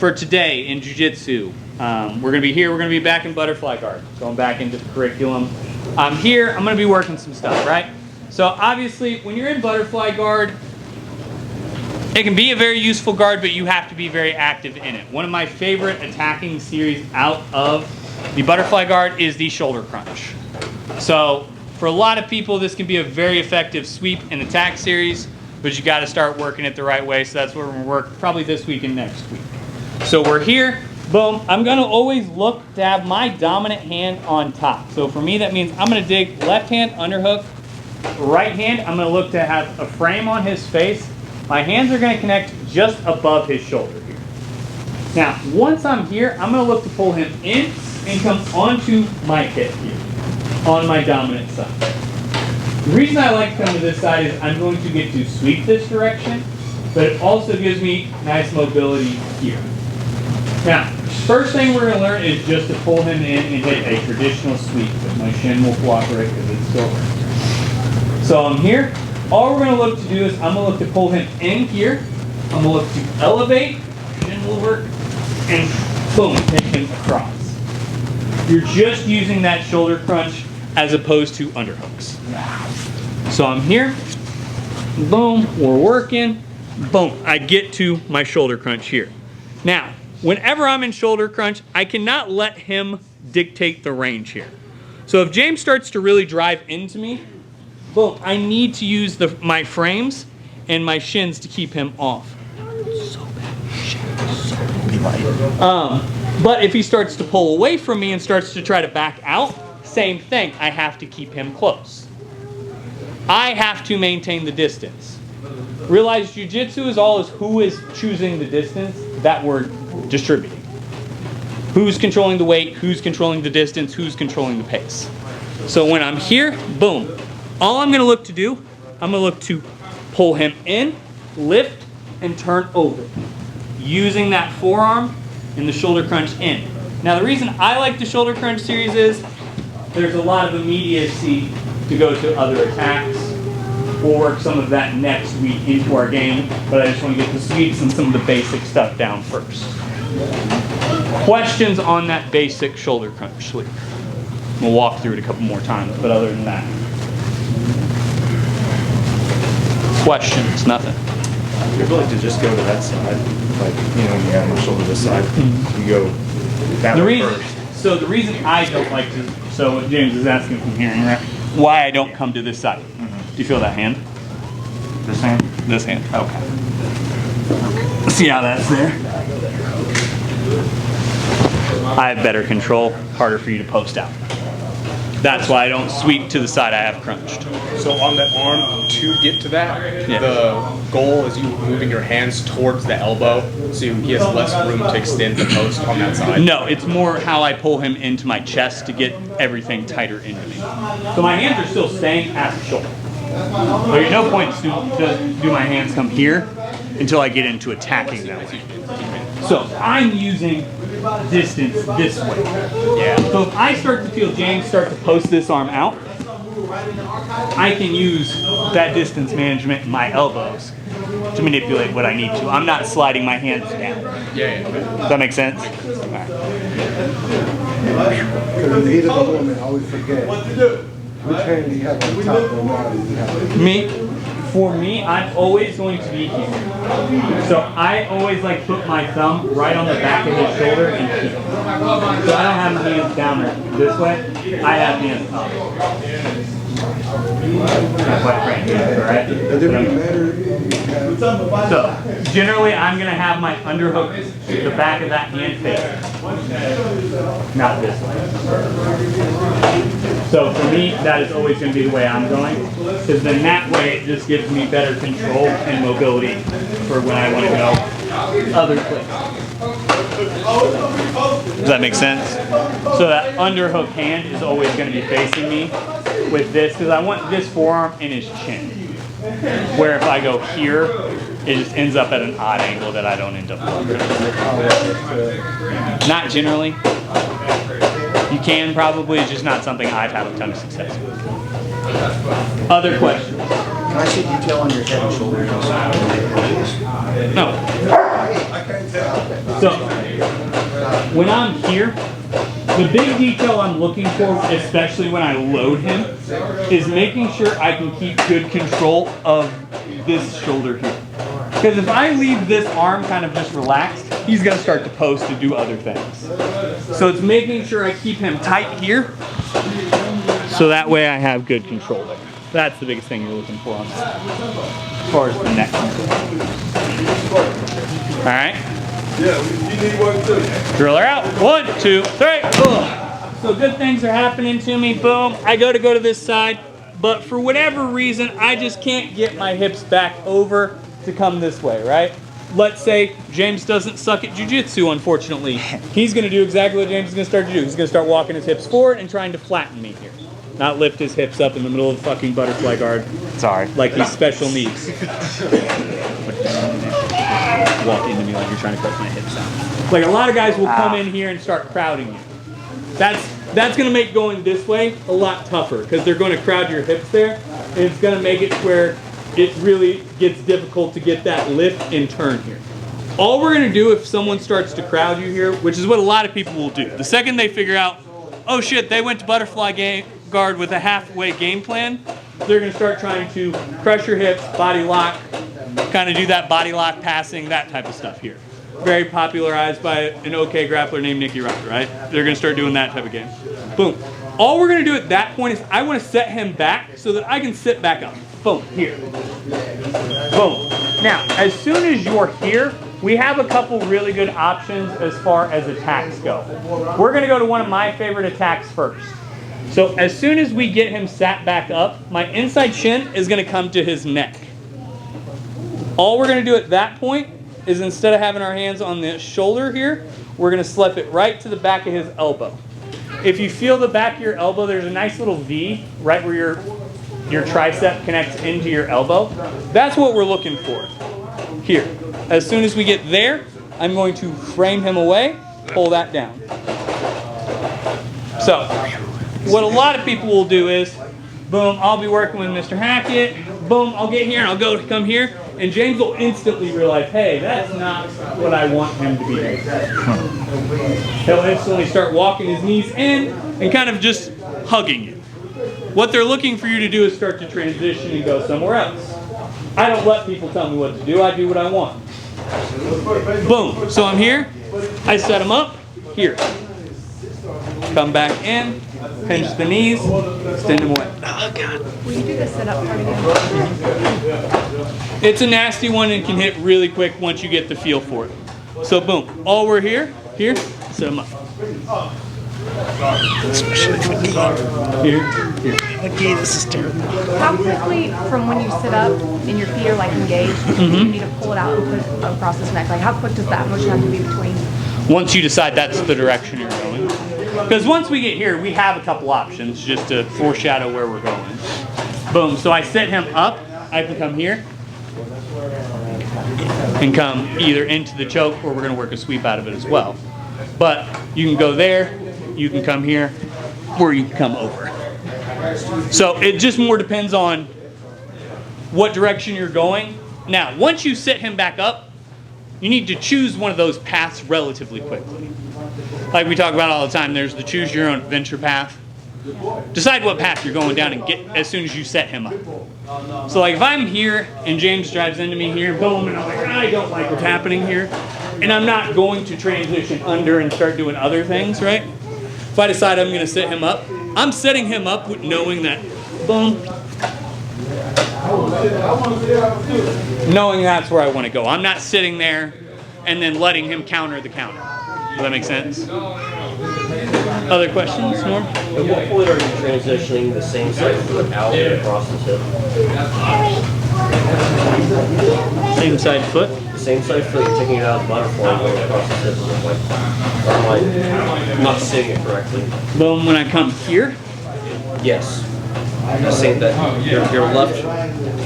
for today in Jiu-Jitsu, we're going to be here, we're going to be back in butterfly guard, going back into the curriculum. Here, I'm going to be working some stuff, right? So obviously, when you're in butterfly guard, it can be a very useful guard, but you have to be very active in it. One of my favorite attacking series out of the butterfly guard is the shoulder crunch. So for a lot of people, this can be a very effective sweep and attack series, but you got to start working it the right way. So that's where we're going to work probably this week and next week. So we're here, boom. I'm going to always look to have my dominant hand on top. So for me, that means I'm going to dig left hand underhook, right hand, I'm going to look to have a frame on his face. My hands are going to connect just above his shoulder here. Now, once I'm here, I'm going to look to pull him in and come onto my hip here, on my dominant side. The reason I like to come to this side is I'm going to get to sweep this direction, but it also gives me nice mobility here. Now, first thing we're going to learn is just to pull him in and hit a traditional sweep, but my shin will cooperate because it's still right. So I'm here. All we're going to look to do is I'm going to look to pull him in here. I'm going to look to elevate, shin will work, and boom, take him across. You're just using that shoulder crunch as opposed to underhooks. So I'm here, boom, we're working, boom, I get to my shoulder crunch here. Now, whenever I'm in shoulder crunch, I cannot let him dictate the range here. So if James starts to really drive into me, boom, I need to use my frames and my shins to keep him off. So bad. But if he starts to pull away from me and starts to try to back out, same thing, I have to keep him close. I have to maintain the distance. Realize jiu-jitsu is who is choosing the distance that we're distributing. Who's controlling the weight, who's controlling the distance, who's controlling the pace. So when I'm here, boom. All I'm going to look to do, I'm going to look to pull him in, lift, and turn over. Using that forearm and the shoulder crunch in. Now the reason I like the shoulder crunch series is there's a lot of immediacy to go to other attacks. We'll work some of that next week into our game, but I just want to get the sweeps and some of the basic stuff down first. Questions on that basic shoulder crunch sweep? We'll walk through it a couple more times, but other than that. Questions? Nothing. You're willing to just go to that side, like, you know, when you have my shoulder this side, you go that way first. So the reason I don't like to, so what James is asking from hearing, right? Why I don't come to this side. Do you feel that hand? This hand? This hand, okay. See how that's there? I have better control, harder for you to post out. That's why I don't sweep to the side I have crunched. So on that arm, to get to that, the goal is you moving your hands towards the elbow so he has less room to extend the post on that side? No, it's more how I pull him into my chest to get everything tighter into me. So my hands are still staying at the shoulder. There's no point to do my hands come here until I get into attacking that way. So I'm using distance this way. Yeah. So if I start to feel James start to post this arm out, I can use that distance management in my elbows to manipulate what I need to. I'm not sliding my hands down. Yeah. Does that make sense? Because in the heat of the moment, I always forget. Which hand do you have on top or bottom? For me, I'm always going to be here. So I always like put my thumb right on the back of his shoulder and keep it. So I don't have my hands down this way. I have hands up. That's why right here, right? Does it really matter? So generally, I'm going to have my underhook the back of that hand face, not this way. So for me, that is always going to be the way I'm going, because then that way it just gives me better control and mobility for when I want to go other places. Does that make sense? So that underhook hand is always going to be facing me with this, because I want this forearm in his chin. Where if I go here, it just ends up at an odd angle that I don't end up working. Not generally. You can probably, it's just not something I've had a ton of success with. Other questions? Can I see detail on your head and shoulders? No. So when I'm here, the big detail I'm looking for, especially when I load him, is making sure I can keep good control of this shoulder here. Because if I leave this arm kind of just relaxed, he's going to start to post and do other things. So it's making sure I keep him tight here, so that way I have good control there. That's the biggest thing you're looking for on that, as far as the neck. All right. Yeah, you need one too. Drill her out. 1, 2, 3. Ugh. So good things are happening to me. Boom. I go to this side, but for whatever reason, I just can't get my hips back over to come this way, right? Let's say James doesn't suck at jiu-jitsu, unfortunately. He's going to do exactly what James is going to start to do. He's going to start walking his hips forward and trying to flatten me here. Not lift his hips up in the middle of the fucking butterfly guard. Sorry. Like he's special needs. Walk into me like you're trying to cut my hips out. Like a lot of guys will come in here and start crowding you. That's going to make going this way a lot tougher because they're going to crowd your hips there. And it's going to make it where it really gets difficult to get that lift and turn here. All we're going to do if someone starts to crowd you here, which is what a lot of people will do, the second they figure out, oh shit, they went to butterfly guard with a halfway game plan, they're going to start trying to crush your hips, body lock, kind of do that body lock passing, that type of stuff here. Very popularized by an OK grappler named Nicky Rod, right? They're going to start doing that type of game. Boom. All we're going to do at that point is I want to set him back so that I can sit back up. Boom. Here. Boom. Now, as soon as you're here, we have a couple really good options as far as attacks go. We're going to go to one of my favorite attacks first. So as soon as we get him sat back up, my inside shin is going to come to his neck. All we're going to do at that point is instead of having our hands on the shoulder here, we're going to slip it right to the back of his elbow. If you feel the back of your elbow, there's a nice little V right where your tricep connects into your elbow. That's what we're looking for here. As soon as we get there, I'm going to frame him away, pull that down. So what a lot of people will do is, boom, I'll be working with Mr. Hackett, boom, I'll get here and I'll come here, and James will instantly realize, hey, that's not what I want him to be doing. He'll instantly start walking his knees in and kind of just hugging you. What they're looking for you to do is start to transition and go somewhere else. I don't let people tell me what to do, I do what I want. Boom, so I'm here, I set him up, here. Come back in, pinch the knees, extend them away. Oh, God. Will you do the sit-up part again? It's a nasty one and can hit really quick once you get the feel for it. So boom, all we're here, set them up. Especially for me. Here. Okay, this is terrible. How quickly from when you sit up and your feet are like engaged, you need to pull it out and put it across his neck? Like how quick does that motion have to be between? Once you decide that's the direction you're going. Because once we get here, we have a couple options just to foreshadow where we're going. Boom, so I set him up, I can come here and come either into the choke or we're going to work a sweep out of it as well. But you can go there, you can come here, or you can come over. So it just more depends on what direction you're going. Now, once you set him back up, you need to choose one of those paths relatively quickly. Like we talk about all the time, there's the choose your own adventure path. Decide what path you're going down and get as soon as you set him up. So like if I'm here and James drives into me here, boom, and I'm like, I don't like what's happening here, and I'm not going to transition under and start doing other things, right? If I decide I'm going to set him up, I'm setting him up with knowing that, boom, knowing that's where I want to go. I'm not sitting there and then letting him counter the counter. Does that make sense? Other questions, Norm? At what point are you transitioning the same side foot out and across the tip? Same side foot? The same side foot, you're taking it out of the butterfly going across the tip. Or am I not seeing it correctly? Boom, when I come here? Yes. I'm saying that your left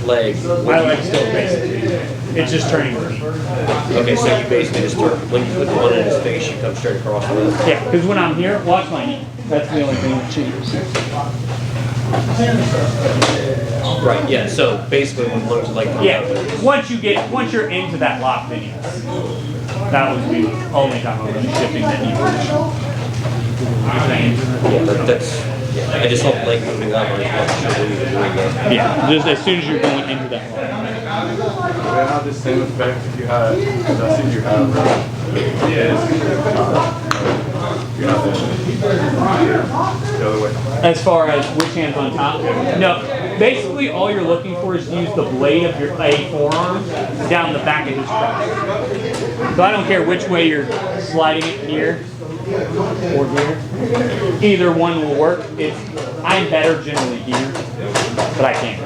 leg. My leg's still basically. It's just turning. Okay, so you basically just turn, when you put the one in his face, you come straight across with it. Yeah, because when I'm here, watch my knee. That's the only thing that changes. Right, yeah, so basically when one's like Yeah, once you're into that lock, then yes. That was the only time I was shifting that knee position. Yeah, that's, yeah, I just don't like moving up. I just want to show when you're doing that. Yeah, just as soon as you're going into that line. Would it have the same effect if you had, because I see you have, you have the other way. As far as which hand's on top? No. Basically, all you're looking for is to use the blade of your forearm down the back of his crotch. So I don't care which way you're sliding it here or here. Either one will work. I'm better generally here, but I can't.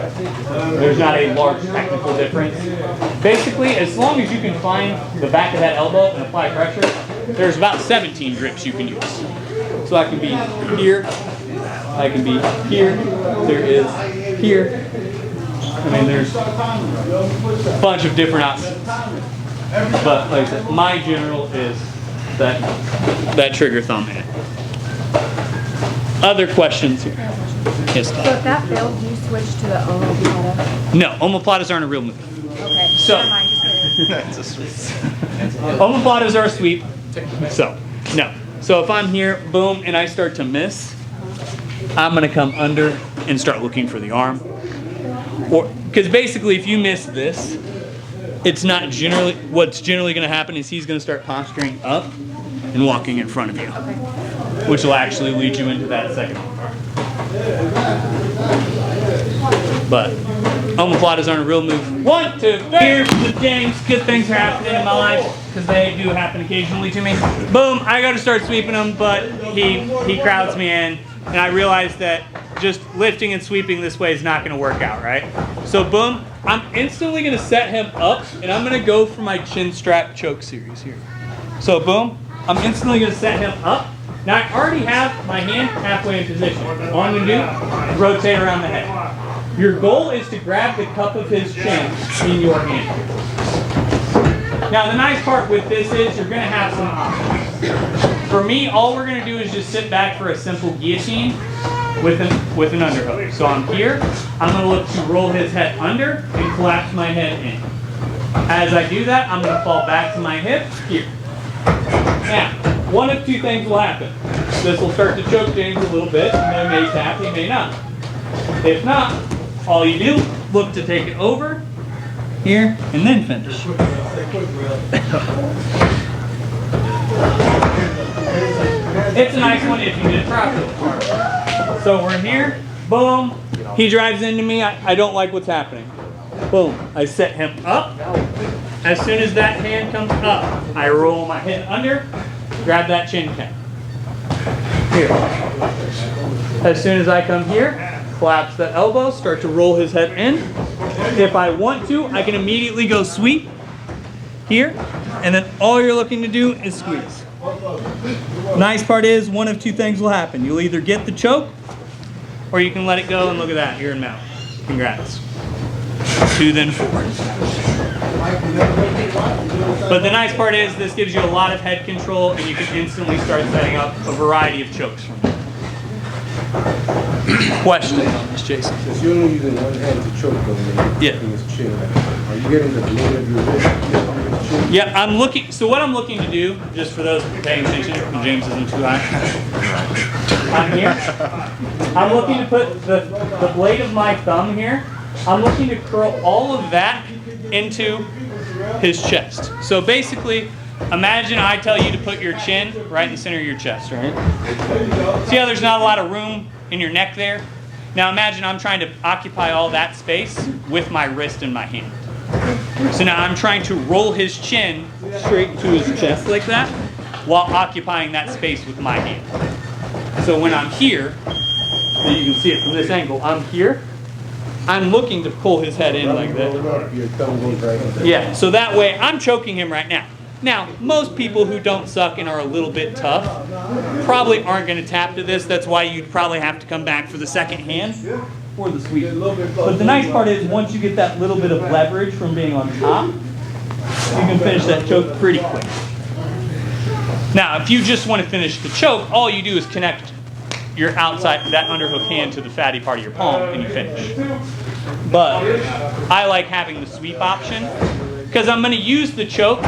There's not a large technical difference. Basically, as long as you can find the back of that elbow and apply pressure, there's about 17 grips you can use. So I can be here, I can be here, there is here. I mean, there's a bunch of different options. But like I said, my general is that trigger thumb in it. Other questions here? Yes. So if that failed, do you switch to the omoplata? No, omoplatas aren't a real move. Okay. So- Never mind, just kidding. Omoplatas are a sweep. So, no. So if I'm here, boom, and I start to miss, I'm gonna come under and start looking for the arm. Or, because basically if you miss this, it's not generally, what's generally gonna happen is he's gonna start posturing up and walking in front of you. Okay. Which will actually lead you into that second arm. But omoplatas aren't a real move. 1, 2, 3. Here's the James. Good things are happening in my life because they do happen occasionally to me. Boom! I go to start sweeping him, but he crowds me in, and I realize that just lifting and sweeping this way is not going to work out, right? So boom! I'm instantly going to set him up, and I'm going to go for my chin strap choke series here. So boom! I'm instantly going to set him up. Now I already have my hand halfway in position. All I'm going to do is rotate around the head. Your goal is to grab the cup of his chin in your hand. Now the nice part with this is you're going to have some options. For me, all we're going to do is just sit back for a simple guillotine with an underhook. So I'm here. I'm going to look to roll his head under and collapse my head in. As I do that, I'm going to fall back to my hip here. Now, one of two things will happen. This will start to choke James a little bit, and he may tap, he may not. If not, all you do, look to take it over, here, and then finish. It's a nice one if you did it properly. So we're here, boom, he drives into me, I don't like what's happening. Boom, I set him up. As soon as that hand comes up, I roll my head under, grab that chin cap. Here. As soon as I come here, collapse that elbow, start to roll his head in. If I want to, I can immediately go sweep here, and then all you're looking to do is squeeze. Nice part is, one of two things will happen. You'll either get the choke, or you can let it go, and look at that, you're in mount. Congrats. 2 then 4. But the nice part is this gives you a lot of head control and you can instantly start setting up a variety of chokes from there. Question on this, Jason? Since you're only using one hand to choke him, Yeah. his chin, are you getting the blade of your wrist on his chin? Yeah, I'm looking, so what I'm looking to do, just for those paying attention, when James isn't too high. I'm here. I'm looking to put the blade of my thumb here. I'm looking to curl all of that into his chest. So basically, imagine I tell you to put your chin right in the center of your chest, right? See how there's not a lot of room in your neck there? Now imagine I'm trying to occupy all that space with my wrist and my hand. So now I'm trying to roll his chin straight to his chest like that while occupying that space with my hand. So when I'm here, and you can see it from this angle, I'm here. I'm looking to pull his head in like that. Your thumb goes right in there. Yeah, so that way I'm choking him right now. Now, most people who don't suck and are a little bit tough probably aren't going to tap to this. That's why you'd probably have to come back for the second hand or the sweep. But the nice part is once you get that little bit of leverage from being on top, you can finish that choke pretty quick. Now, if you just want to finish the choke, all you do is connect your outside, that underhook hand to the fatty part of your palm and you finish. But I like having the sweep option because I'm going to use the choke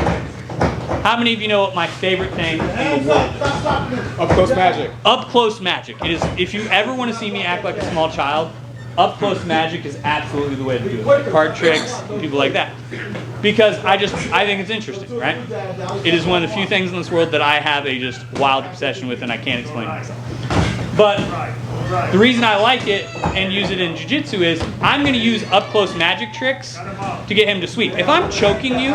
How many of you know what my favorite thing in the world is? Up close magic. Up close magic. It is. If you ever want to see me act like a small child, up close magic is absolutely the way to do it. Like card tricks, people like that. Because I think it's interesting, right? It is one of the few things in this world that I have a just wild obsession with, and I can't explain myself. But the reason I like it and use it in jiu-jitsu is I'm going to use up-close magic tricks to get him to sweep. If I'm choking you,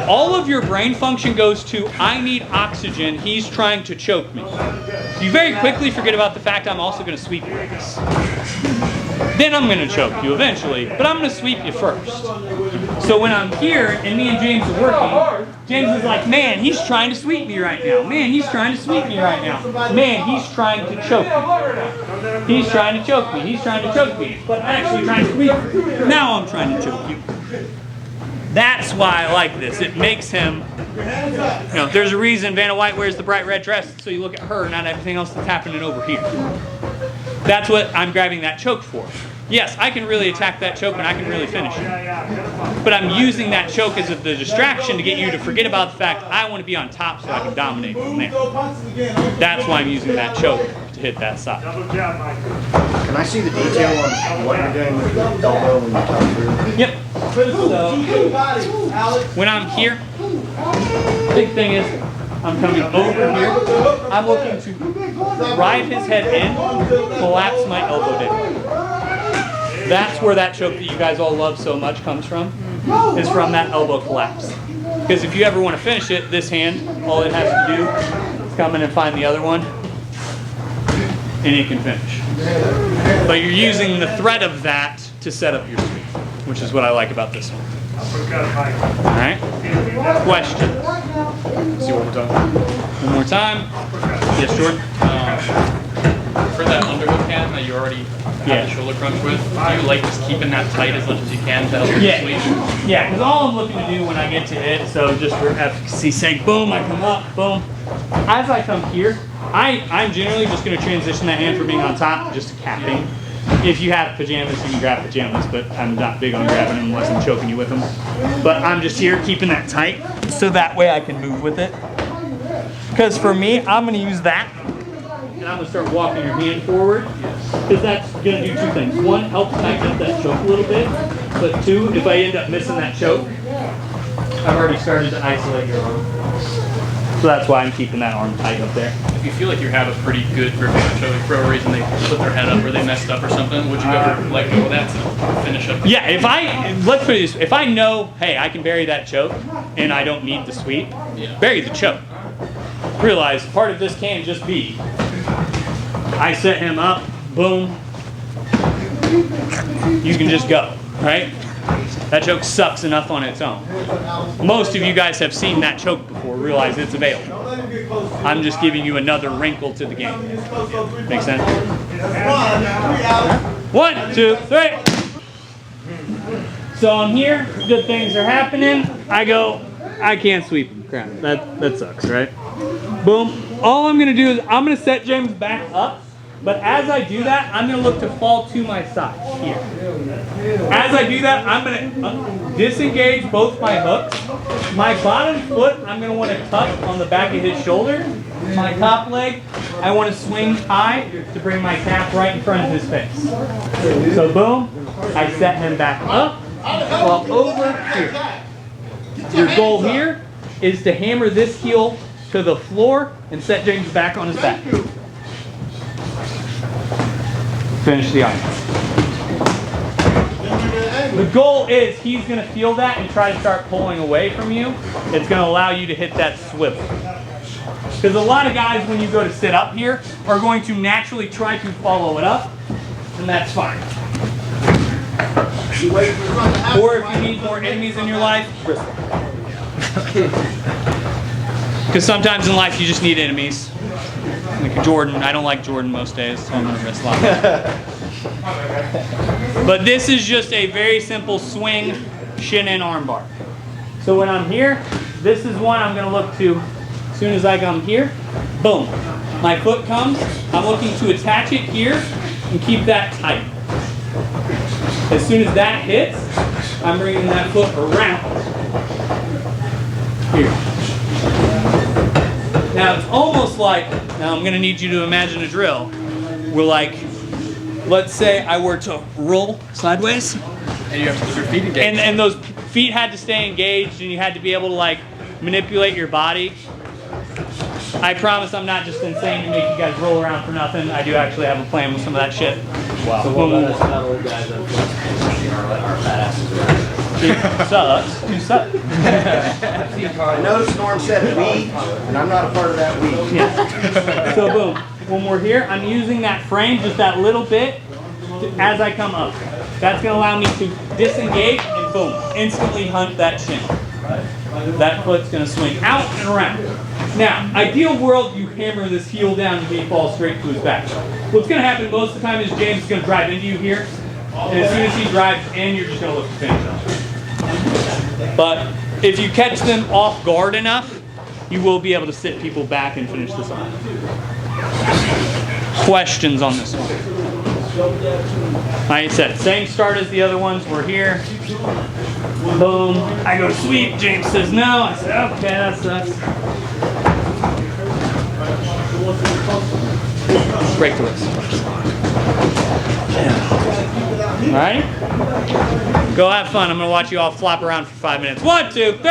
all of your brain function goes to, I need oxygen, he's trying to choke me. You very quickly forget about the fact I'm also going to sweep you with this. Then I'm going to choke you eventually, but I'm going to sweep you first. So when I'm here and me and James are working, James is like, man, he's trying to sweep me right now. Man, he's trying to sweep me right now. Man, he's trying to choke me. He's trying to choke me. He's trying to choke me. But I'm actually trying to sweep you. Now I'm trying to choke you. That's why I like this. It makes him, there's a reason Vanna White wears the bright red dress, so you look at her, not everything else that's happening over here. That's what I'm grabbing that choke for. Yes, I can really attack that choke and I can really finish it. But I'm using that choke as the distraction to get you to forget about the fact I want to be on top so I can dominate from there. That's why I'm using that choke to hit that side. Can I see the detail on what you're doing with the elbow when you come through? Yep. So, when I'm here, big thing is I'm coming over here. I'm looking to drive his head in, collapse my elbow down. That's where that choke that you guys all love so much comes from, is from that elbow collapse. Because if you ever want to finish it, this hand, all it has to do is come in and find the other one, and it can finish. But you're using the threat of that to set up your sweep, which is what I like about this one. Alright? Question. See one more time. One more time. Yes, Jordan? For that underhook hand that you already have the shoulder crunch with, do you like just keeping that tight as much as you can to help you sweep? Yeah, because all I'm looking to do when I get to it, so just for efficacy's sake, boom, I come up, boom. As I come here, I'm generally just going to transition that hand from being on top just to capping. If you have pajamas, you can grab pajamas, but I'm not big on grabbing them unless I'm choking you with them. But I'm just here keeping that tight, so that way I can move with it. Because for me, I'm going to use that, and I'm going to start walking your hand forward, because that's going to do two things. One, help tighten up that choke a little bit, but two, if I end up missing that choke, I've already started to isolate your arm. So that's why I'm keeping that arm tight up there. If you feel like you have a pretty good grip on the choke, for a reason they put their head up or they messed up or something, would you ever let go of that to finish up? Yeah, let's put it this way, if I know, hey, I can bury that choke and I don't need the sweep, bury the choke. Realize part of this can't just be, I set him up, boom, you can just go, right? That choke sucks enough on its own. Most of you guys have seen that choke before, realize it's available. I'm just giving you another wrinkle to the game. Make sense? 1, 2, 3. So I'm here, good things are happening. I go, I can't sweep him. Crap, that sucks, right? Boom. All I'm gonna do is I'm gonna set James back up. But as I do that, I'm going to look to fall to my side here. As I do that, I'm going to disengage both my hooks. My bottom foot, I'm going to want to tuck on the back of his shoulder. My top leg, I want to swing high to bring my cap right in front of his face. So boom, I set him back up, while over here. Your goal here is to hammer this heel to the floor and set James back on his back. Finish the iron. The goal is he's going to feel that and try to start pulling away from you. It's going to allow you to hit that swivel. Because a lot of guys, when you go to sit up here, are going to naturally try to follow it up, and that's fine. Or if you need more enemies in your life, wrestle. Because sometimes in life you just need enemies. Like Jordan, I don't like Jordan most days, so I'm going to wrestle out. But this is just a very simple swing, shin in armbar. So when I'm here, this is one I'm going to look to. As soon as I come here, boom. My foot comes, I'm looking to attach it here and keep that tight. As soon as that hits, I'm bringing that foot around here. Now it's almost like, now I'm gonna need you to imagine a drill. We're like, let's say I were to roll sideways. And you have to keep your feet engaged. And those feet had to stay engaged and you had to be able to like manipulate your body. I promise I'm not just insane to make you guys roll around for nothing. I do actually have a plan with some of that shit. Wow. So what about us fat old guys that our fat asses around? Two sucks. I noticed Norm said we, and I'm not a part of that we. Yeah. So boom, when we're here, I'm using that frame just that little bit as I come up. That's gonna allow me to disengage and boom, instantly hunt that shin. That foot's gonna swing out and around. Now, ideal world, you hammer this heel down and he falls straight to his back. What's gonna happen most of the time is James is gonna drive into you here, and as soon as he drives in, you're just gonna look to finish him. But if you catch them off guard enough, you will be able to sit people back and finish this off. Questions on this one? Like I said, same start as the other ones. We're here. Boom. I go sweep. James says no. I said, okay, that sucks. Break the wrist. Alright? Go have fun. I'm going to watch you all flop around for 5 minutes. 1, 2, 3.